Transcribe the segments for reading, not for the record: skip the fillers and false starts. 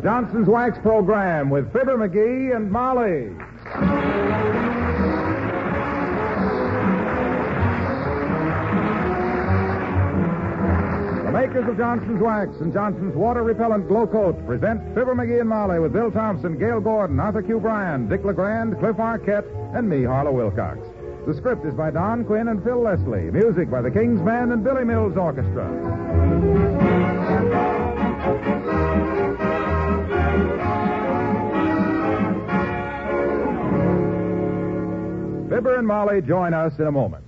Johnson's Wax Program with Fibber McGee and Molly. The makers of Johnson's Wax and Johnson's Water Repellent Glow Coat present Fibber McGee and Molly with Bill Thompson, Gail Gordon, Arthur Q. Bryan, Dick LeGrand, Cliff Arquette, and me, Harlow Wilcox. The script is by Don Quinn and Phil Leslie. Music by the King's Band and Billy Mills Orchestra. Fibber and Molly join us in a moment.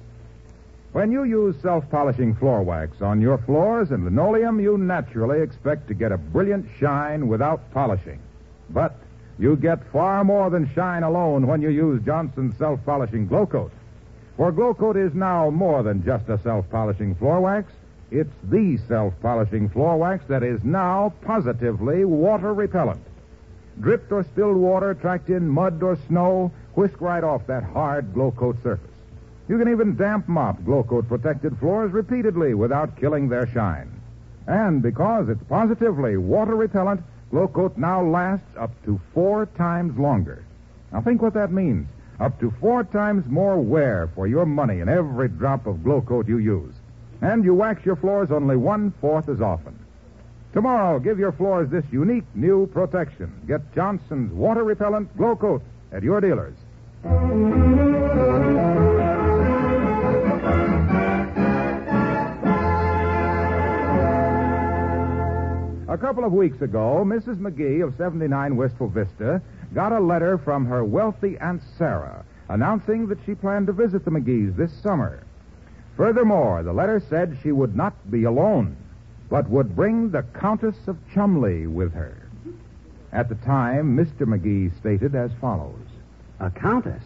When you use self-polishing floor wax on your floors and linoleum, you naturally expect to get a brilliant shine without polishing. But you get far more than shine alone when you use Johnson's self-polishing Glow Coat. For Glow Coat is now more than just a self-polishing floor wax. It's the self-polishing floor wax that is now positively water repellent. Dripped or spilled water tracked in mud or snow whisk right off that hard Glow Coat surface. You can even damp mop Glow Coat protected floors repeatedly without killing their shine. And because it's positively water repellent, Glow Coat now lasts up to 4 times longer. Now think what that means. Up to 4 times more wear for your money in every drop of Glow Coat you use. And you wax your floors only 1/4 as often. Tomorrow, give your floors this unique new protection. Get Johnson's Water Repellent Glow Coat at your dealers. A couple of weeks ago, Mrs. McGee of 79 Wistful Vista got a letter from her wealthy Aunt Sarah announcing that she planned to visit the McGees this summer. Furthermore, the letter said she would not be alone, but would bring the Countess of Chumley with her. At the time, Mr. McGee stated as follows. A countess?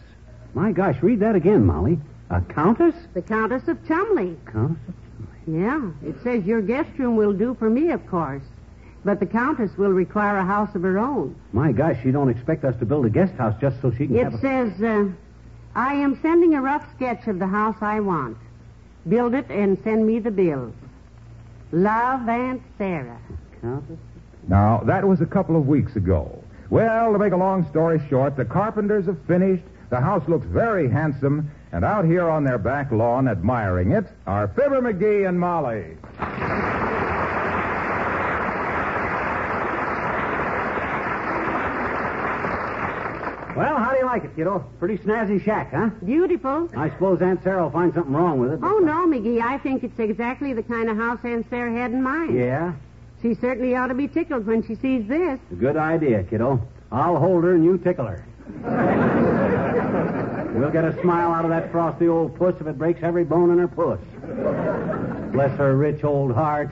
My gosh, read that again, Molly. A countess? The Countess of Chumley. Countess of Chumley. Yeah, it says your guest room will do for me, of course. But the Countess will require a house of her own. My gosh, you don't expect us to build a guest house just so she can have It says, I am sending a rough sketch of the house I want. Build it and send me the bills. Love, Aunt Sarah. Countess? Now, that was a couple of weeks ago. Well, to make a long story short, the carpenters have finished, the house looks very handsome, and out here on their back lawn admiring it are Fibber McGee and Molly. Well, how do you like it, kiddo? Pretty snazzy shack, huh? Beautiful. I suppose Aunt Sarah will find something wrong with it. Oh, no, McGee. I think it's exactly the kind of house Aunt Sarah had in mind. Yeah? She certainly ought to be tickled when she sees this. Good idea, kiddo. I'll hold her and you tickle her. We'll get a smile out of that frosty old puss if it breaks every bone in her puss. Bless her rich old heart.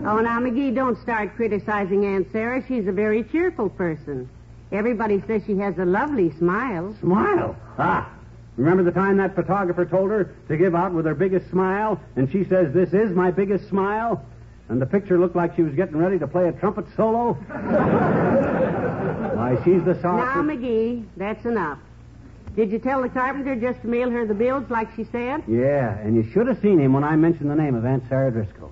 Oh, now, McGee, don't start criticizing Aunt Sarah. She's a very cheerful person. Everybody says she has a lovely smile. Smile? Ah. Remember the time that photographer told her to give out with her biggest smile, and she says, "This is my biggest smile"? And the picture looked like she was getting ready to play a trumpet solo? Why, she's the softest... Now, McGee, that's enough. Did you tell the carpenter just to mail her the bills like she said? Yeah, and you should have seen him when I mentioned the name of Aunt Sarah Driscoll.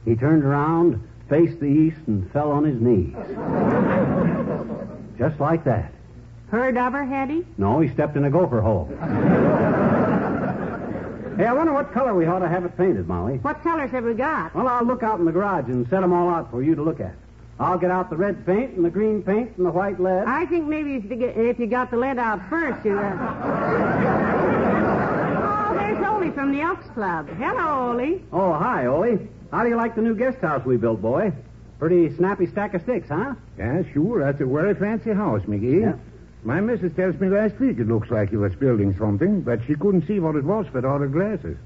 He turned around, faced the east, and fell on his knees. Just like that. Heard of her, had he? No, he stepped in a gopher hole. Hey, I wonder what color we ought to have it painted, Molly. What colors have we got? Well, I'll look out in the garage and set them all out for you to look at. I'll get out the red paint and the green paint and the white lead. I think maybe if you got the lead out first, you... Oh, there's Ole from the Elks Club. Hello, Ole. Oh, hi, Ole. How do you like the new guest house we built, boy? Pretty snappy stack of sticks, huh? Yeah, sure. That's a very fancy house, McGee. Yeah. My missus tells me last week it looks like you was building something, but she couldn't see what it was without her glasses.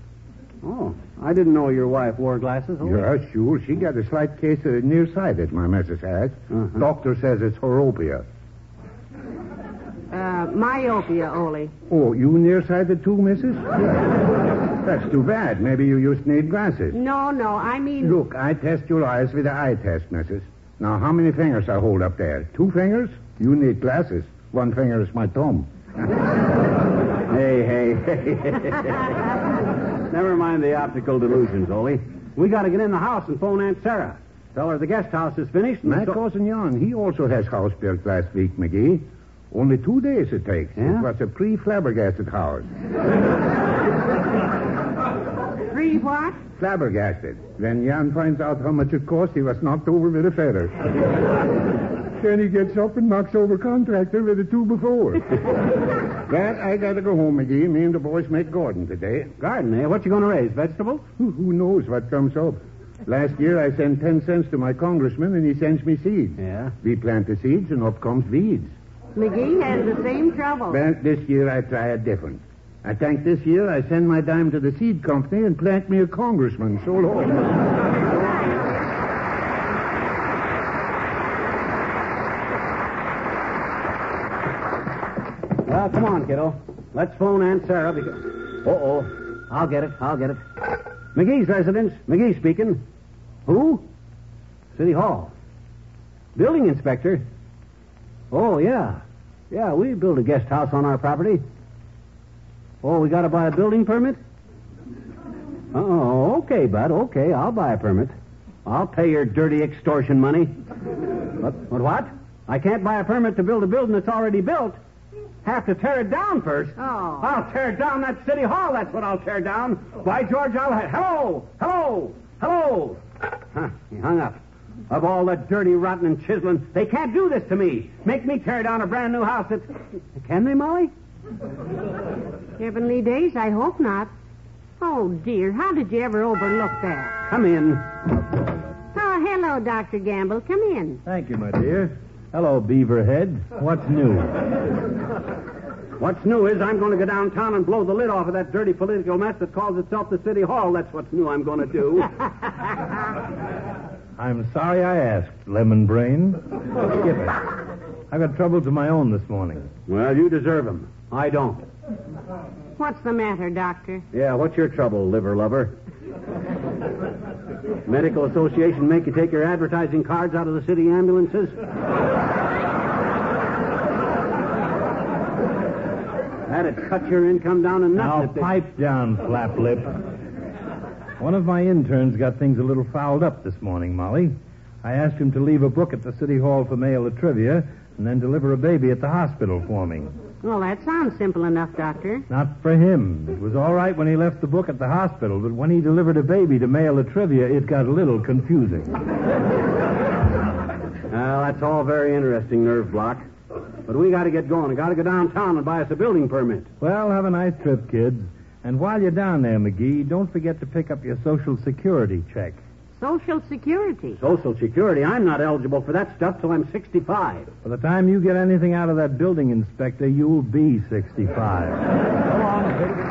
Oh, I didn't know your wife wore glasses, Ole. Yeah, sure. She got a slight case of nearsighted, my missus has. Uh-huh. Doctor says it's horopia. Myopia, Ole. Oh, you nearsighted too, missus? That's too bad. Maybe you just need glasses. No, I mean... Look, I test your eyes with an eye test, missus. Now, how many fingers I hold up there? 2 fingers? You need glasses. 1 finger is my thumb. Hey. Never mind the optical delusions, Ole. We got to get in the house and phone Aunt Sarah. Tell her the guest house is finished. My cousin Jan, he also has house built last week, McGee. Only 2 days it takes. Yeah? It was a pre-flabbergasted house. Free what? Flabbergasted. When Jan finds out how much it cost, he was knocked over with a feather. Then he gets up and knocks over contractor with the two before. But I gotta go home, McGee. Me and the boys make garden today. Garden, eh? What you going to raise? Vegetables? Who knows what comes up? Last year I sent 10 cents to my congressman, and he sends me seeds. Yeah? We plant the seeds, and up comes weeds. McGee has the same trouble. But this year I try it different. I think this year I send my dime to the seed company and plant me a congressman. So long. Well, come on, kiddo. Let's phone Aunt Sarah because... Uh-oh. I'll get it. McGee's residence. McGee speaking. Who? City Hall. Building inspector. Oh, yeah. Yeah, we built a guest house on our property. Oh, we got to buy a building permit? Oh, okay, bud. Okay, I'll buy a permit. I'll pay your dirty extortion money. What? I can't buy a permit to build a building that's already built. Have to tear it down first. Oh. I'll tear down that city hall. That's what I'll tear down. By George, Hello! Huh, he hung up. Of all the dirty, rotten, and chiseling, they can't do this to me. Make me tear down a brand new house that's... Can they, Molly? Heavenly days, I hope not. Oh, dear, how did you ever overlook that? Come in. Oh, hello, Dr. Gamble. Come in. Thank you, my dear. Hello, Beaverhead. What's new? What's new is I'm going to go downtown and blow the lid off of that dirty political mess that calls itself the City Hall. That's what's new I'm going to do. I'm sorry I asked, Lemon Brain. Skip it. I've got troubles of my own this morning. Well, you deserve them. I don't. What's the matter, Doctor? Yeah, what's your trouble, liver lover? Medical Association make you take your advertising cards out of the city ambulances? That'd cut your income down to Now, nothing. pipe down, flap lip. One of my interns got things a little fouled up this morning, Molly. I asked him to leave a book at the City Hall for mail of trivia and then deliver a baby at the hospital for me. Well, that sounds simple enough, Doctor. Not for him. It was all right when he left the book at the hospital, but when he delivered a baby to mail the trivia, it got a little confusing. Well, that's all very interesting, nerve block. But we got to get going. I got to go downtown and buy us a building permit. Well, have a nice trip, kids. And while you're down there, McGee, don't forget to pick up your Social Security check. Social Security. Social Security? I'm not eligible for that stuff till I'm 65. By the time you get anything out of that building inspector, you'll be 65. Go on, baby. Go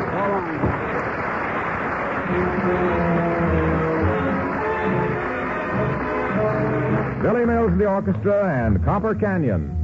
on. Billy Mills, the orchestra, and Copper Canyon.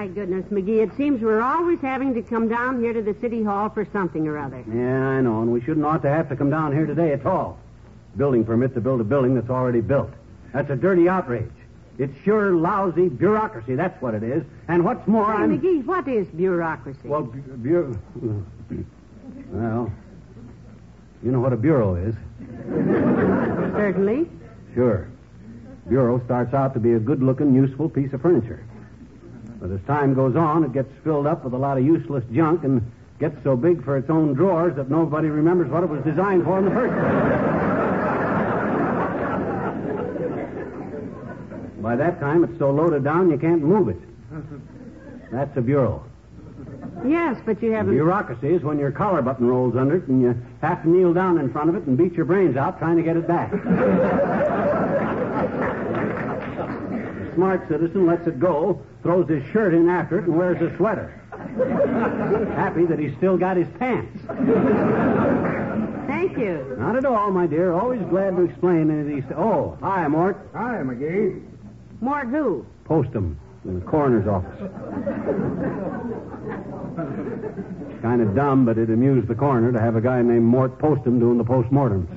goodness, McGee, it seems we're always having to come down here to the city hall for something or other. Yeah, I know, and we shouldn't ought to have to come down here today at all. Building permit to build a building that's already built. That's a dirty outrage. It's sure lousy bureaucracy, that's what it is. And what's more, Hey, McGee, what is bureaucracy? Well, well, you know what a bureau is. Certainly. Sure. Bureau starts out to be a good-looking, useful piece of furniture. But as time goes on, it gets filled up with a lot of useless junk and gets so big for its own drawers that nobody remembers what it was designed for in the first place. By that time, it's so loaded down you can't move it. That's a bureau. Yes, but you haven't... Bureaucracy is when your collar button rolls under it and you have to kneel down in front of it and beat your brains out trying to get it back. A smart citizen lets it go, throws his shirt in after it, and wears a sweater. Happy that he's still got his pants. Thank you. Not at all, my dear. Always glad to explain any of these... Oh, hi, Mort. Hi, McGee. Mort who? Postum in the coroner's office. Kind of dumb, but it amused the coroner to have a guy named Mort Postum doing the postmortems.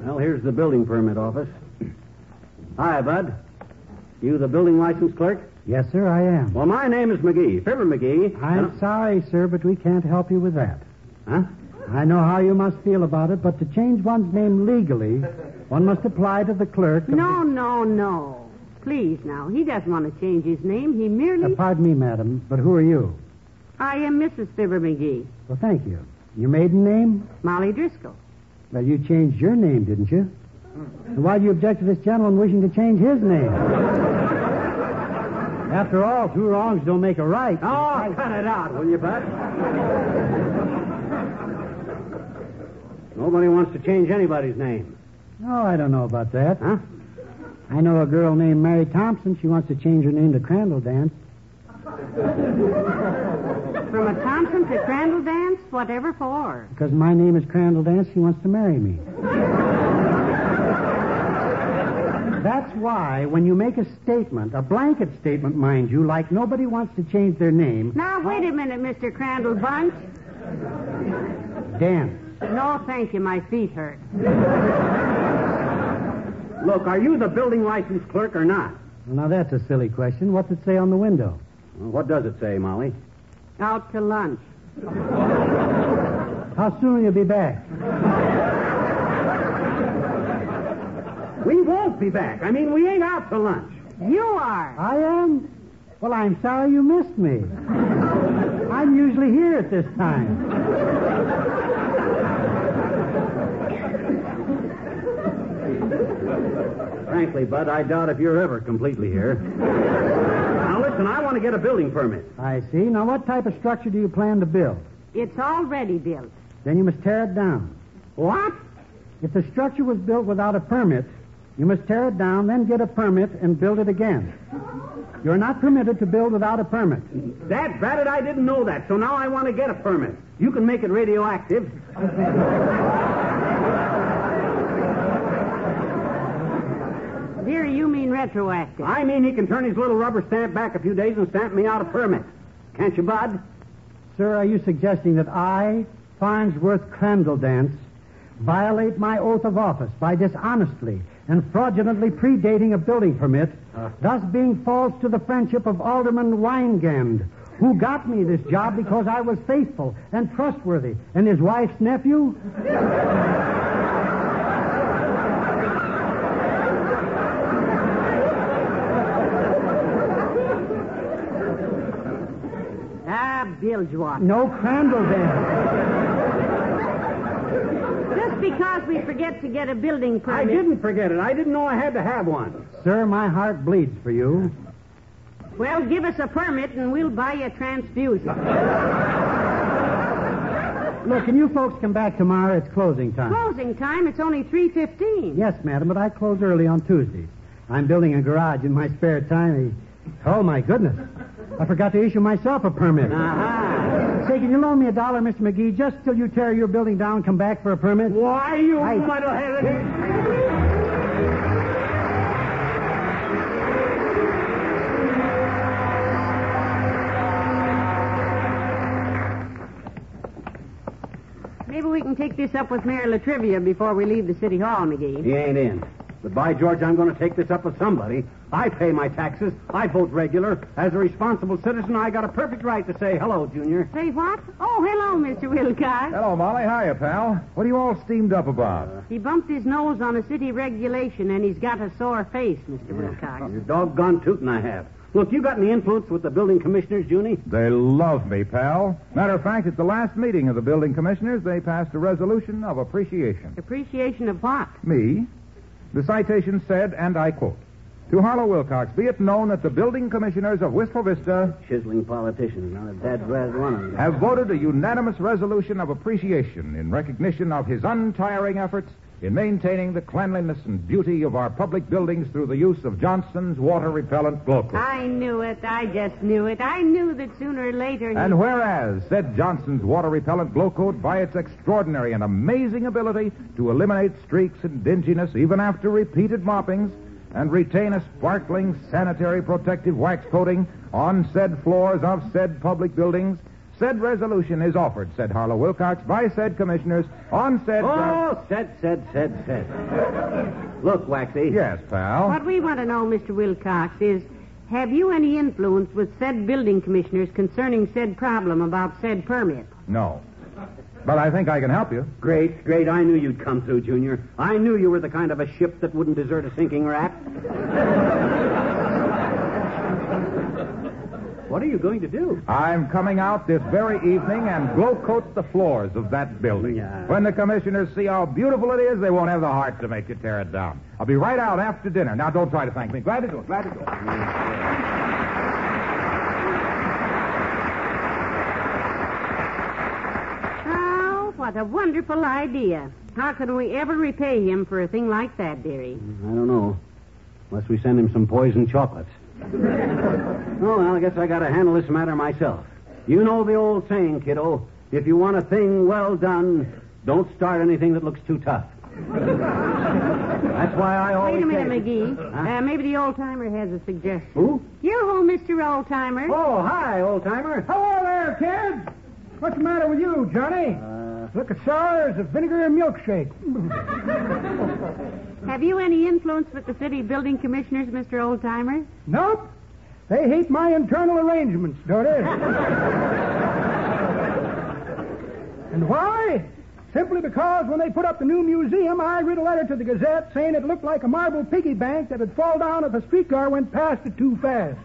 Well, here's the building permit office. Hi, Bud. You the building license clerk? Yes, sir, I am. Well, my name is McGee, Fibber McGee. I'm sorry, sir, but we can't help you with that. Huh? I know how you must feel about it, but to change one's name legally, one must apply to the clerk. No. Please, now. He doesn't want to change his name. He merely... Pardon me, madam, but who are you? I am Mrs. Fibber McGee. Well, thank you. Your maiden name? Molly Driscoll. Well, you changed your name, didn't you? And why do you object to this gentleman wishing to change his name? After all, two wrongs don't make a right. Oh, cut it out, will you, Bud? Nobody wants to change anybody's name. Oh, I don't know about that. Huh? I know a girl named Mary Thompson. She wants to change her name to Crandall Dance. From a Thompson to Crandall Dance? Whatever for? Because my name is Crandall Dance, she wants to marry me. That's why when you make a statement, a blanket statement, mind you, like nobody wants to change their name... Now, wait a minute, Mr. Crandall Bunch. Dance. No, thank you. My feet hurt. Look, are you the building license clerk or not? Well, now, that's a silly question. What's it say on the window? Well, what does it say, Molly? Out to lunch. How soon will you be back? We won't be back. I mean, we ain't out to lunch. You are. I am? Well, I'm sorry you missed me. I'm usually here at this time. Frankly, Bud, I doubt if you're ever completely here. Now, listen, I want to get a building permit. I see. Now, what type of structure do you plan to build? It's already built. Then you must tear it down. What? If the structure was built without a permit, you must tear it down, then get a permit and build it again. You're not permitted to build without a permit. Dad, it, I didn't know that, so now I want to get a permit. You can make it radioactive. Dear, you mean retroactive. I mean he can turn his little rubber stamp back a few days and stamp me out a permit. Can't you, Bud? Sir, are you suggesting that I, Farnsworth Crandall Dance, violate my oath of office by dishonestly and fraudulently predating a building permit, thus being false to the friendship of Alderman Weingand, who got me this job because I was faithful and trustworthy, and his wife's nephew? Bilgewater. No Crandall Dance. Just because we forget to get a building permit... I didn't forget it. I didn't know I had to have one. Sir, my heart bleeds for you. Well, give us a permit and we'll buy you a transfusion. Look, can you folks come back tomorrow? It's closing time. Closing time? It's only 3:15. Yes, madam, but I close early on Tuesdays. I'm building a garage in my spare time. Oh, my goodness. I forgot to issue myself a permit. Uh-huh. Say, can you loan me $1, Mr. McGee, just till you tear your building down, come back for a permit? Why, you muddleheaded... we can take this up with Mayor Latrivia before we leave the city hall, McGee. He ain't in. But by George, I'm going to take this up with somebody. I pay my taxes. I vote regular. As a responsible citizen, I got a perfect right to say hello, Junior. Say what? Oh, hello, Mr. Wilcox. Hello, Molly. Hiya, pal. What are you all steamed up about? He bumped his nose on a city regulation, and he's got a sore face, Mr. Wilcox. You're doggone tootin' I have. Look, you got any influence with the building commissioners, Junie? They love me, pal. Matter of fact, at the last meeting of the building commissioners, they passed a resolution of appreciation. Appreciation of what? Me. The citation said, and I quote, "To Harlow Wilcox, be it known that the building commissioners of Wistful Vista Chiseling politicians, not a dead red one of them. have voted a unanimous resolution of appreciation in recognition of his untiring efforts in maintaining the cleanliness and beauty of our public buildings through the use of Johnson's water-repellent glow coat." I knew it. I just knew it. I knew that sooner or later he... And whereas said Johnson's water-repellent glow coat, by its extraordinary and amazing ability to eliminate streaks and dinginess even after repeated moppings, and retain a sparkling sanitary protective wax coating on said floors of said public buildings, said resolution is offered, said Harlow Wilcox, by said commissioners on said... said. Look, Waxy. Yes, pal. What we want to know, Mr. Wilcox, is have you any influence with said building commissioners concerning said problem about said permit? No. But I think I can help you. Great. I knew you'd come through, Junior. I knew you were the kind of a ship that wouldn't desert a sinking rat. What are you going to do? I'm coming out this very evening and glow coat the floors of that building. Yeah. When the commissioners see how beautiful it is, they won't have the heart to make you tear it down. I'll be right out after dinner. Now, don't try to thank me. Glad to do it. Oh, what a wonderful idea. How can we ever repay him for a thing like that, dearie? I don't know. Unless we send him some poison chocolates. Oh, well, I guess I got to handle this matter myself. You know the old saying, kiddo. If you want a thing well done, don't start anything that looks too tough. That's why I always Wait a minute, say... McGee. Huh? Maybe the old-timer has a suggestion. Who? Yoo-hoo, Mr. Old-timer. Oh, hi, old-timer. Hello there, kids. What's the matter with you, Johnny? Look as sour as a vinegar and milkshake. Have you any influence with the city building commissioners, Mr. Old-timer? Nope. They hate my internal arrangements, daughter. And why? Simply because when they put up the new museum, I read a letter to the Gazette saying it looked like a marble piggy bank that would fall down if a streetcar went past it too fast.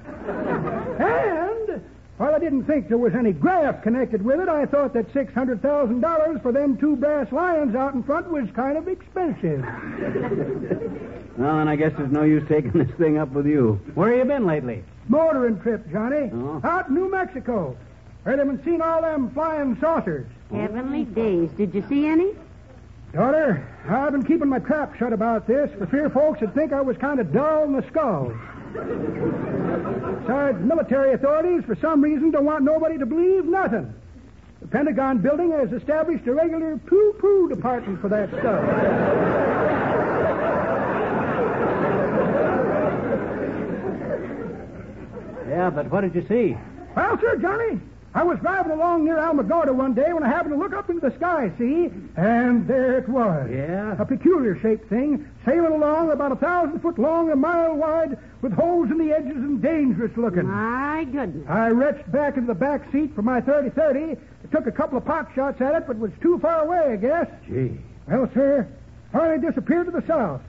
And while I didn't think there was any graft connected with it, I thought that $600,000 for them two brass lions out in front was kind of expensive. Well, then I guess there's no use taking this thing up with you. Where have you been lately? Motoring trip, Johnny. Oh. Out in New Mexico. Heard them and seen all them flying saucers. Heavenly days. Did you see any? Daughter, I've been keeping my trap shut about this for fear folks would think I was kind of dull in the skull. Besides, military authorities, for some reason, don't want nobody to believe nothing. The Pentagon building has established a regular poo-poo department for that stuff. Yeah, but what did you see? Well, sir, Johnny, I was driving along near Alamogordo one day when I happened to look up into the sky, see? And there it was. Yeah? A peculiar-shaped thing, sailing along about 1,000 foot long, a mile wide, with holes in the edges and dangerous looking. My goodness. I reached back into the back seat for my 30-30, took a couple of pot shots at it, but was too far away, I guess. Gee. Well, sir, finally disappeared to the south.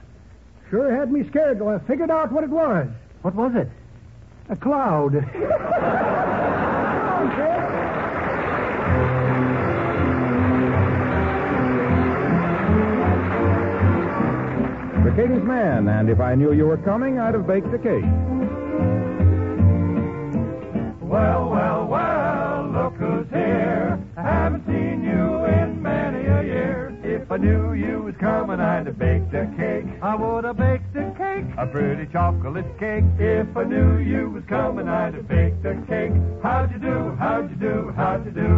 Sure had me scared, though I figured out what it was. What was it? A cloud. The King's Man, and if I knew you were coming, I'd have baked a cake. Well, look who's here. I haven't seen you in many a year. If I knew you was coming, I'd have baked a cake. I would have baked a cake, a pretty chocolate cake. If I knew you was coming, I'd have baked a cake. How'd you do?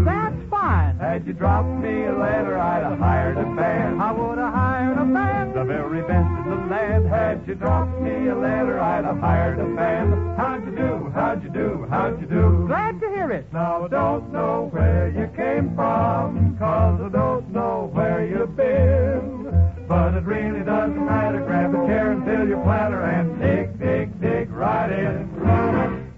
That's fine. Had you dropped me a letter, I'd have hired a band. I would have hired a band. The very best in the land. Had you dropped me a letter, I'd have hired a band. How'd you do? How'd you do? How'd you do? Glad to hear it. Now I don't know where you came from, 'cause I don't know where you've been. But it really doesn't matter. Grab a chair and fill your platter and dig, dig, dig right in.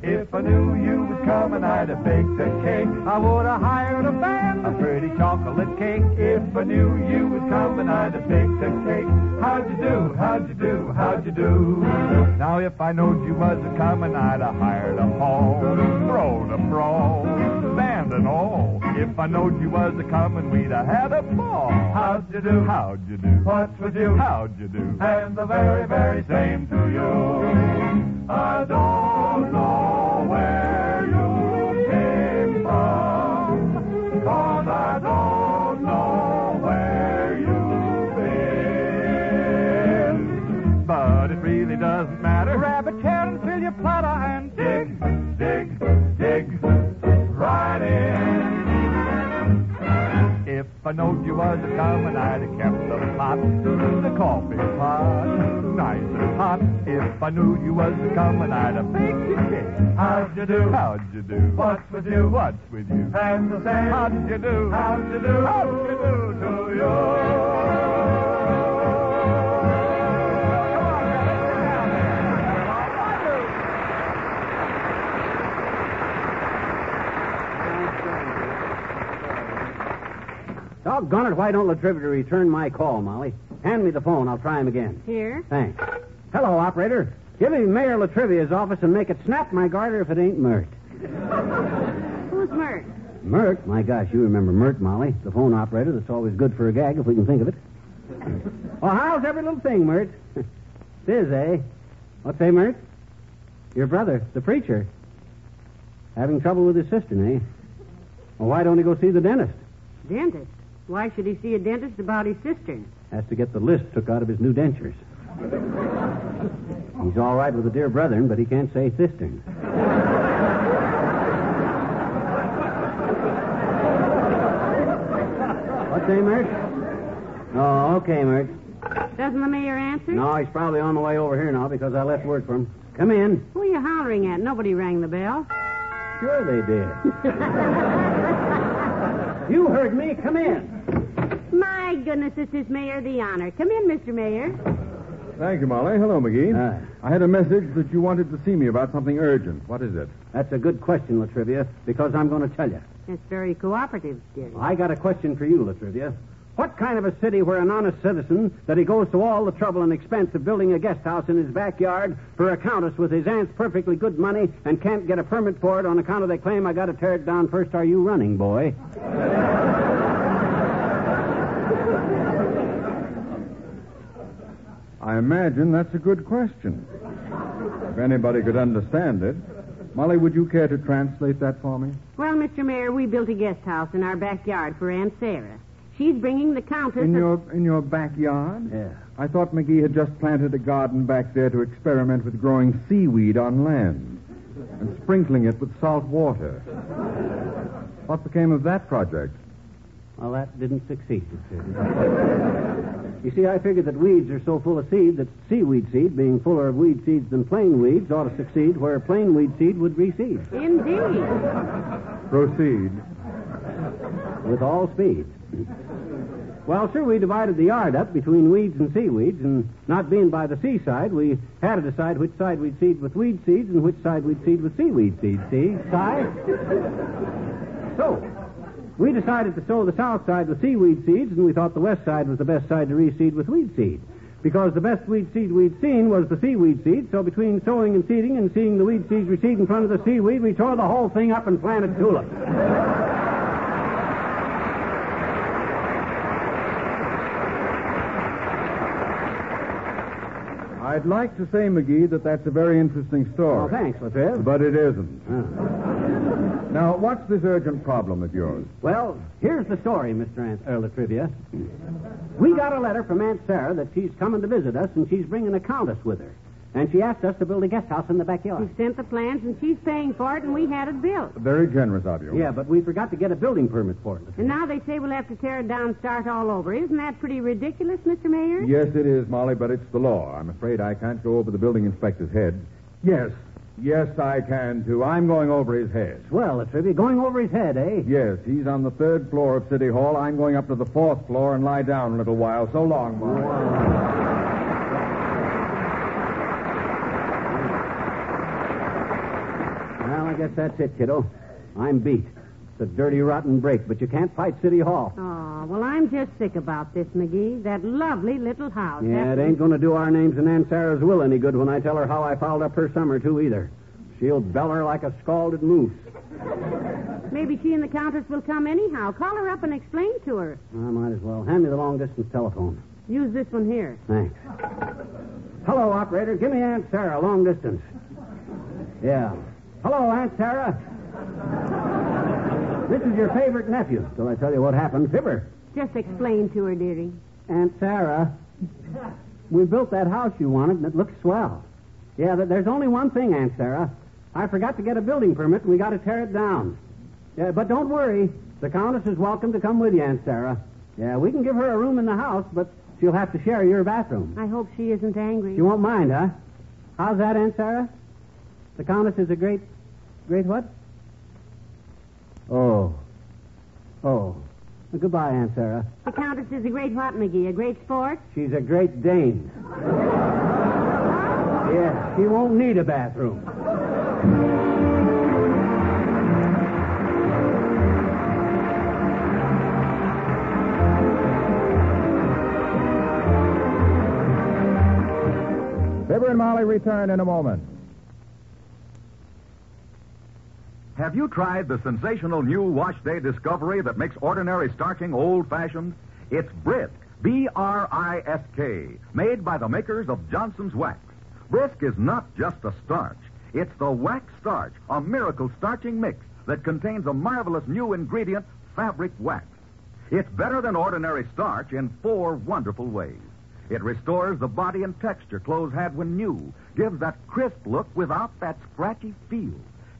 If I knew you was coming, I'd have baked a cake. I would have hired a band. A pretty chocolate cake. If I knew you was coming, I'd have baked a cake. How'd you do? How'd you do? How'd you do? Now if I knowed you was a coming, I'd have hired a hall. Throw to brawl, band and all. If I knowed you was a coming, we'd have had a ball. How'd you do? How'd you do? What's with you? How'd you do? And the very, very same to you. I don't know where you came from, 'cause I don't know where you've been. But it really doesn't matter. Grab a chair and fill your platter and dig. Dig, dig, right in. If I knowed you was a comin', I'd have kept the pot, the coffee pot, nice and hot. If I knew you was a comin', I'd have baked your cake. How'd you do? How'd you do? What's with you? What's with you? And the same. How'd you do? How'd you do? How'd you do to you? Doggone it, why don't Latriva return my call, Molly? Hand me the phone. I'll try him again. Here. Thanks. Hello, operator. Give me Mayor Latrivia's office and make it snap my garter if it ain't Mert. Who's Mert? Mert? My gosh, you remember Mert, Molly. The phone operator that's always good for a gag if we can think of it. Well, how's every little thing, Mert? Tis, eh? What's say, Mert? Your brother, the preacher. Having trouble with his sister, eh? Well, why don't he go see the dentist? Dentist? Why should he see a dentist about his sister? Has to get the list took out of his new dentures. He's all right with the dear brethren, but he can't say cistern. What's say, Mert? Oh, okay, Mert. Doesn't the mayor answer? No, he's probably on the way over here now because I left word for him. Come in. Who are you hollering at? Nobody rang the bell. Sure they did. You heard me. Come in. My goodness, this is Mayor the honor. Come in, Mr. Mayor. Thank you, Molly. Hello, McGee. Hi. I had a message that you wanted to see me about something urgent. What is it? That's a good question, Latrivia, because I'm going to tell you. It's very cooperative, dearie. I got a question for you, Latrivia. What kind of a city where an honest citizen that he goes to all the trouble and expense of building a guest house in his backyard for a countess with his aunt's perfectly good money and can't get a permit for it on account of they claim I got to tear it down first? Are you running, boy? I imagine that's a good question. If anybody could understand it. Molly, would you care to translate that for me? Well, Mr. Mayor, we built a guest house in our backyard for Aunt Sarah. She's bringing the countess... In your backyard? Yeah. I thought McGee had just planted a garden back there to experiment with growing seaweed on land and sprinkling it with salt water. What became of that project? Well, that didn't succeed. You see, I figured that weeds are so full of seed that seaweed seed, being fuller of weed seeds than plain weeds, ought to succeed where plain weed seed would reseed. Indeed. Proceed. With all speed. Well, sir, we divided the yard up between weeds and seaweeds, and not being by the seaside, we had to decide which side we'd seed with weed seeds and which side we'd seed with seaweed seeds, see? Side? So, we decided to sow the south side with seaweed seeds, and we thought the west side was the best side to reseed with weed seed. Because the best weed seed we'd seen was the seaweed seed, so between sowing and seeding and seeing the weed seeds recede in front of the seaweed, we tore the whole thing up and planted tulips. I'd like to say, McGee, that that's a very interesting story. Oh, thanks, Latriv. But it isn't. Now, what's this urgent problem of yours? Well, here's the story, Mr. Latrivia. We got a letter from Aunt Sarah that she's coming to visit us, and she's bringing a countess with her. And she asked us to build a guest house in the backyard. She sent the plans, and she's paying for it, and we had it built. Very generous of you. Yeah, but we forgot to get a building permit for it. And now they say we'll have to tear it down and start all over. Isn't that pretty ridiculous, Mr. Mayor? Yes, it is, Molly, but it's the law. I'm afraid I can't go over the building inspector's head. Yes, I can, too. I'm going over his head. Well, the trivia going over his head, eh? Yes, he's on the 3rd floor of City Hall. I'm going up to the 4th floor and lie down a little while. So long, Molly. Well, I guess that's it, kiddo. I'm beat. It's a dirty, rotten break, but you can't fight City Hall. Oh, well, I'm just sick about this, McGee. That lovely little house. Yeah, it ain't going to do our names in Aunt Sarah's will any good when I tell her how I fouled up her summer, too, either. She'll beller like a scalded moose. Maybe she and the Countess will come anyhow. Call her up and explain to her. I might as well. Hand me the long-distance telephone. Use this one here. Thanks. Hello, operator. Give me Aunt Sarah, long distance. Yeah. Hello, Aunt Sarah. This is your favorite nephew. Till I tell you what happened. Fibber. Just explain to her, dearie. Aunt Sarah, we built that house you wanted, and it looks swell. Yeah, there's only one thing, Aunt Sarah. I forgot to get a building permit, and we got to tear it down. Yeah, but don't worry. The Countess is welcome to come with you, Aunt Sarah. Yeah, we can give her a room in the house, but she'll have to share your bathroom. I hope she isn't angry. You won't mind, huh? How's that, Aunt Sarah? The Countess is a great what? Oh. Well, goodbye, Aunt Sarah. The Countess is a great what, McGee? A great sport? She's a great Dane. Yeah, she won't need a bathroom. Fibber and Molly return in a moment. Have you tried the sensational new wash day discovery that makes ordinary starching old-fashioned? It's Brisk, B-R-I-S-K, made by the makers of Johnson's Wax. Brisk is not just a starch. It's the wax starch, a miracle starching mix that contains a marvelous new ingredient, fabric wax. It's better than ordinary starch in 4 wonderful ways. It restores the body and texture clothes had when new, gives that crisp look without that scratchy feel,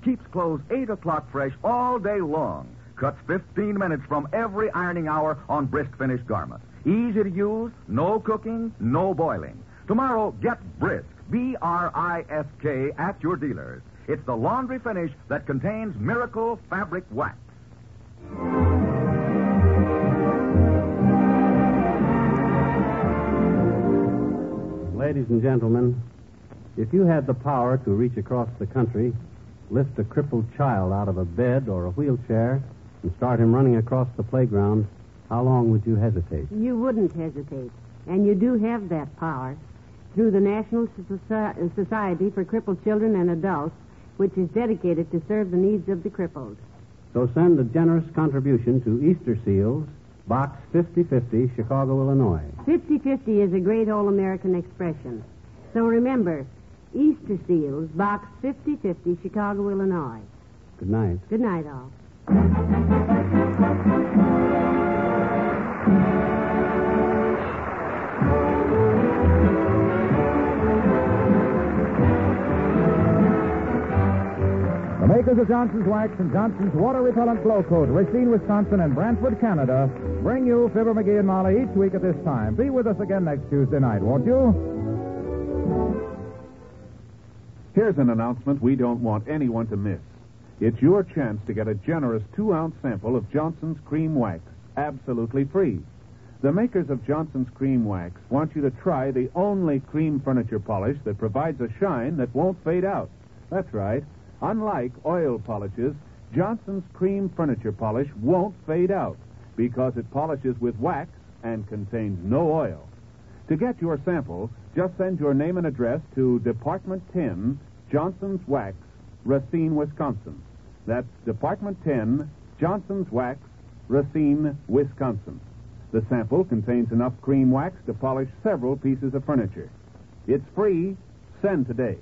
keeps clothes 8 o'clock fresh all day long, cuts 15 minutes from every ironing hour on Brisk finished garments. Easy to use, no cooking, no boiling. Tomorrow, get Brisk, B-R-I-S-K, at your dealers. It's the laundry finish that contains miracle fabric wax. Ladies and gentlemen, if you had the power to reach across the country, lift a crippled child out of a bed or a wheelchair, and start him running across the playground, how long would you hesitate? You wouldn't hesitate. And you do have that power through the National Society for Crippled Children and Adults, which is dedicated to serve the needs of the crippled. So send a generous contribution to Easter Seals, Box 5050, Chicago, Illinois. 50-50 is a great old American expression. So remember, Easter Seals, Box 5050, Chicago, Illinois. Good night. Good night, all. The makers of Johnson's Wax and Johnson's Water Repellent Glow Coat, Racine, Wisconsin, and Brantford, Canada, bring you Fibber McGee and Molly each week at this time. Be with us again next Tuesday night, won't you? Here's an announcement we don't want anyone to miss. It's your chance to get a generous 2-ounce sample of Johnson's Cream Wax, absolutely free. The makers of Johnson's Cream Wax want you to try the only cream furniture polish that provides a shine that won't fade out. That's right. Unlike oil polishes, Johnson's Cream Furniture Polish won't fade out because it polishes with wax and contains no oil. To get your sample, just send your name and address to Department 10, Johnson's Wax, Racine, Wisconsin. That's Department 10, Johnson's Wax, Racine, Wisconsin. The sample contains enough cream wax to polish several pieces of furniture. It's free. Send today.